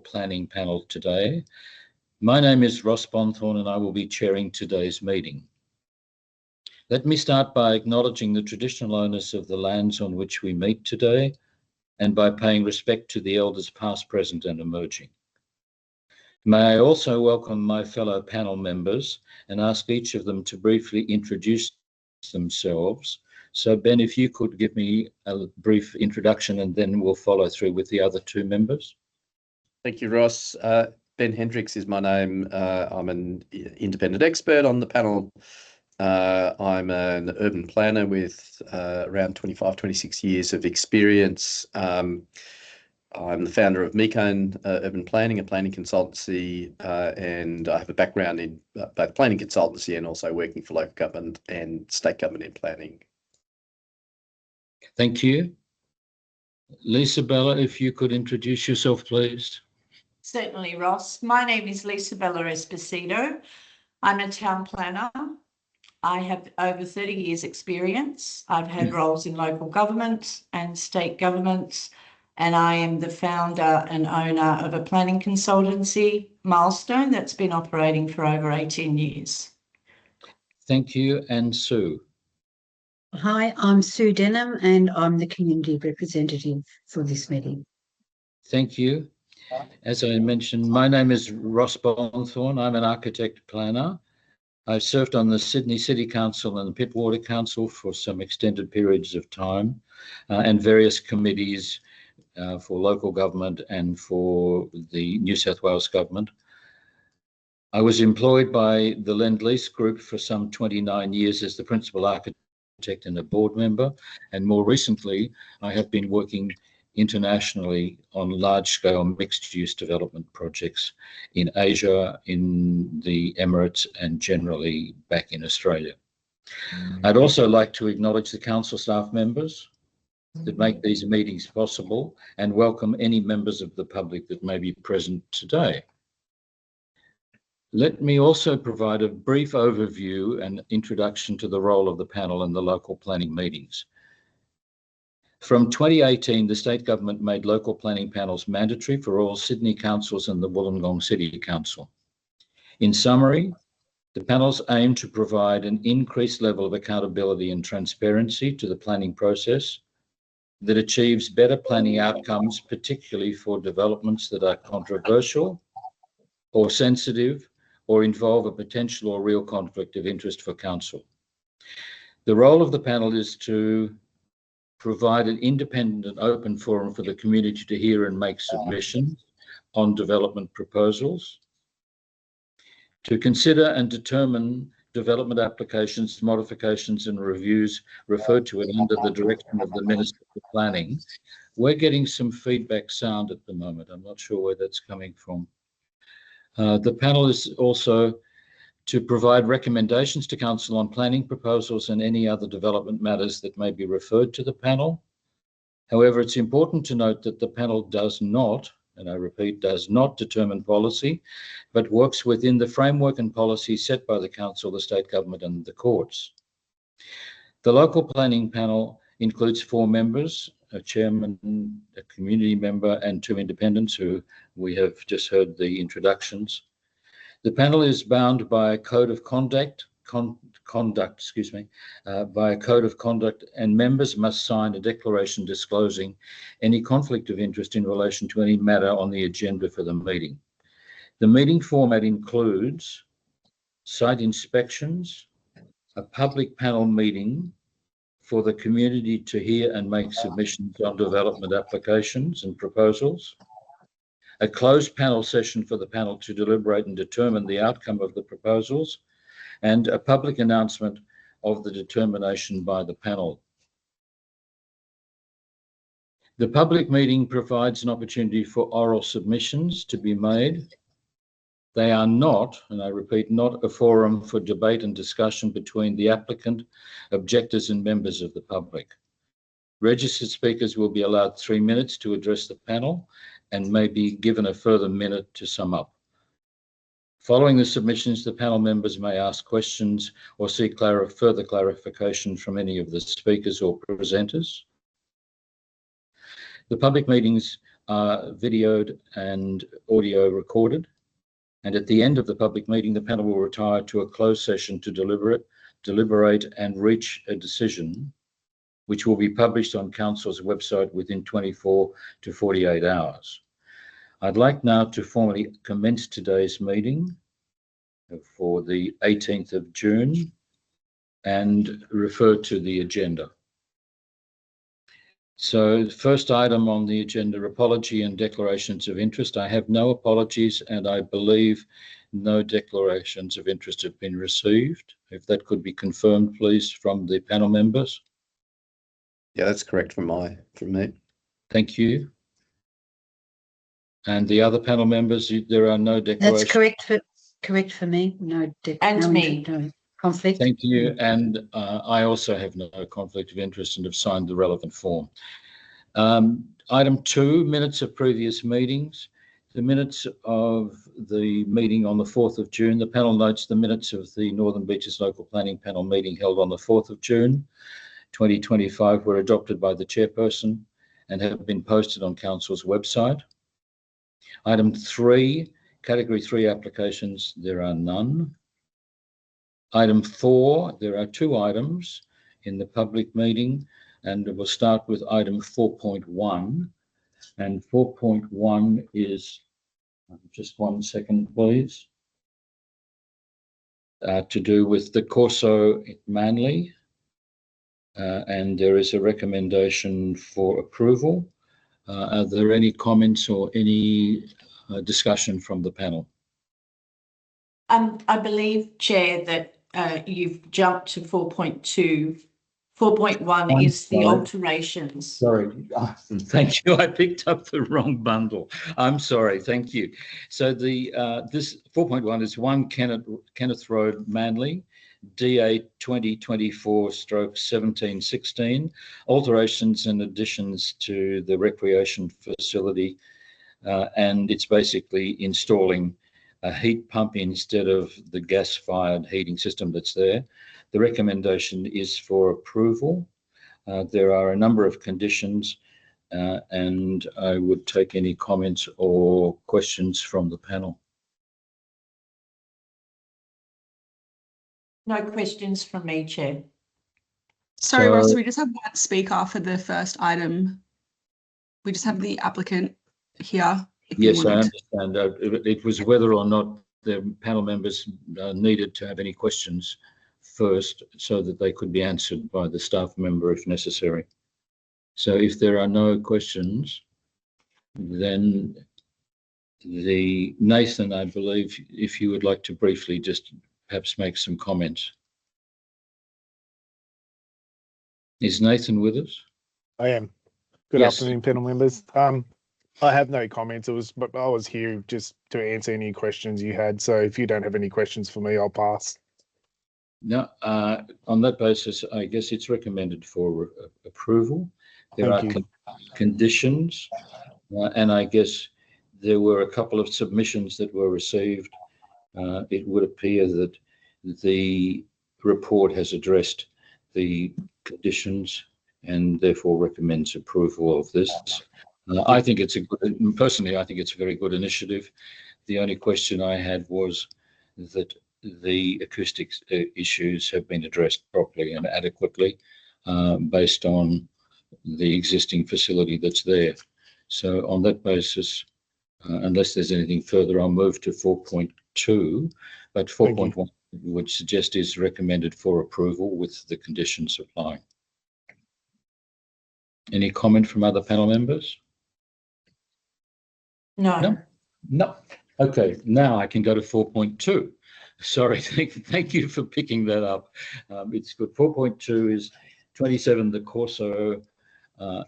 planning panel today. My name is Ross Bonthorn and I will be chairing today's meeting. Let me start by acknowledging the traditional owners of the lands on which we meet today and by paying respect to the elders past, present and emerging. May I also welcome my fellow panel members and ask each of them to briefly introduce themselves. So Ben, if you could give me a brief introduction and then we'll follow through with the other two members. Thank you, Ross. Ben Hendricks is my name. I'm an independent expert on the panel. I'm an urban planner with around 25, 26 years of experience. I'm the founder of Mecone Urban Planning, a planning consultancy, and I have a background in both planning consultancy and also working for local government and state government in planning. Thank you. Lisa Bella, if you could introduce yourself, please. Certainly, Ross. My name is Lisa Bella Esposito. I'm a town planner. I have over 30 years experience. I've had roles in local government and state governments, and I am the founder and owner of a planning consultancy, Milestone, that's been operating for over 18 years. Thank you. And Sue. Hi, I'm Sue Denham and I'm the community representative for this meeting. Thank you. As I mentioned, my name is Ross Bonthorn. I'm an architect planner. I've served on the Sydney City Council and the Pittwater Council for some extended periods of time and various committees for local government and for the New South Wales government. I was employed by the Lend-Lease Group for some 29 years as the principal architect and a board member, and more recently I have been working internationally on large-scale mixed-use development projects in Asia, in the Emirates, and generally back in Australia. I'd also like to acknowledge the council staff members that make these meetings possible and welcome any members of the public that may be present today. Let me also provide a brief overview and introduction to the role of the panel in the local planning meetings. From 2018, the state government made local planning panels mandatory for all Sydney councils and the Wollongong City Council. In summary, the panels aim to provide an increased level of accountability and transparency to the planning process that achieves better planning outcomes, particularly for developments that are controversial or sensitive or involve a potential or real conflict of interest for council. The role of the panel is to provide an independent and open forum for the community to hear and make submissions on development proposals, to consider and determine development applications, modifications and reviews referred to it under the direction of the Minister for Planning. We're getting some feedback sound at the moment. I'm not sure where that's coming from. The panel is also to provide recommendations to council on planning proposals and any other development matters that may be referred to the panel. However, it's important to note that the panel does not, and I repeat, does not determine policy, but works within the framework and policy set by the council, the state government and the courts. The local planning panel includes 4 members, a chairman, a community member and 2 independents who we have just heard the introductions. The panel is bound by a code of conduct, by a code of conduct, and members must sign a declaration disclosing any conflict of interest in relation to any matter on the agenda for the meeting. The meeting format includes site inspections, a public panel meeting for the community to hear and make submissions on development applications and proposals, a closed panel session for the panel to deliberate and determine the outcome of the proposals, and a public announcement of the determination by the panel. The public meeting provides an opportunity for oral submissions to be made. They are not, and I repeat, not a forum for debate and discussion between the applicant, objectors and members of the public. Registered speakers will be allowed 3 minutes to address the panel and may be given a further minute to sum up. Following the submissions, the panel members may ask questions or seek further clarification from any of the speakers or presenters. The public meetings are videoed and audio recorded. And at the end of the public meeting, the panel will retire to a closed session to deliberate and reach a decision, which will be published on Council's website within 24 to 48 hours. I'd like now to formally commence today's meeting for the 18th of June and refer to the agenda. So the first item on the agenda, apology and declarations of interest. I have no apologies and I believe no declarations of interest have been received. If that could be confirmed, please, from the panel members. Yeah, that's correct from me. Thank you. And the other panel members, there are no declarations. That's correct for me. No conflict. Thank you. And I also have no conflict of interest and have signed the relevant form. Item 2, minutes of previous meetings. The minutes of the meeting on the 4th of June. The panel notes the minutes of the Northern Beaches Local Planning Panel meeting held on the 4th of June 2025 were adopted by the chairperson and have been posted on Council's website. Item 3, Category 3 applications, there are none. Item 4, there are 2 items in the public meeting, and we'll start with item 4.1. And 4.1 is, just 1 second, please, to do with the Corso Manly. And there is a recommendation for approval. Are there any comments or any discussion from the panel? I believe, Chair, that you've jumped to 4.2. 4.1 is the alterations. Sorry, thank you. I picked up the wrong bundle. I'm sorry. Thank you. So the this 4.1 is 1 Kenneth Road, Manly, DA 2024/1716, alterations and additions to the recreation facility, and it's basically installing a heat pump instead of the gas-fired heating system that's there. The recommendation is for approval. There are a number of conditions, and I would take any comments or questions from the panel. No questions from me, Chair. Sorry, So- Ross, we just have one speaker for the first item. We just have the applicant here. Yes, I understand. It was whether or not the panel members needed to have any questions first so that they could be answered by the staff member if necessary. So if there are no questions, then Nathan, I believe, if you would like to briefly just perhaps make some comments. Is Nathan with us? I am. Good Yes. afternoon, panel members. I have no comments. But I was here just to answer any questions you had. So if you don't have any questions for me, I'll pass. No, on that basis, I guess it's recommended for approval. There Thank are conditions, and I guess there were a couple of submissions that were received. It would appear that the report has addressed the conditions and therefore recommends approval of this. I think it's personally, I think it's a very good initiative. The only question I had was that the acoustics issues have been addressed properly and adequately based on the existing facility that's there. So on that basis, unless there's anything further, I'll move to 4.2, but 4.1 would suggest is recommended for approval with the conditions applying. Any comment from other panel members? No. No. Okay, now I can go to 4.2. Sorry, thank you for picking that up. It's good. 4.2 is 27 the Corso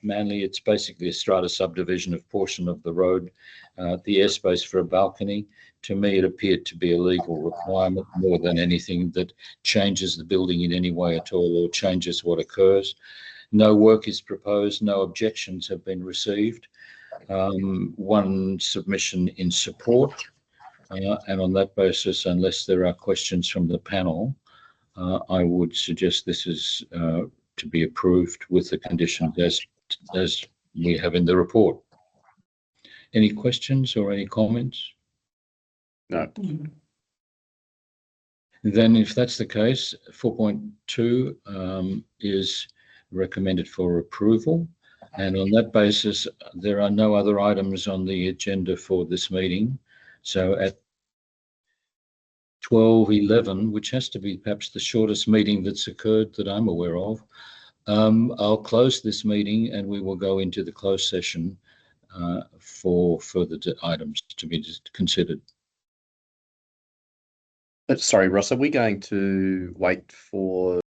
Manly. It's basically a strata subdivision of portion of the road, the airspace for a balcony. To me, it appeared to be a legal requirement more than anything that changes the building in any way at all or changes what occurs. No work is proposed. No objections have been received. One submission in support. And on that basis, unless there are questions from the panel, I would suggest this is to be approved with the conditions as we have in the report. Any questions or any comments? No. Then if that's the case, 4.2 is recommended for approval. And on that basis, there are no other items on the agenda for this meeting. So at 12:11, which has to be perhaps the shortest meeting that's occurred that I'm aware of, I'll close this meeting and we will go into the closed session for further items to be considered. Sorry, Ross, are we going to wait for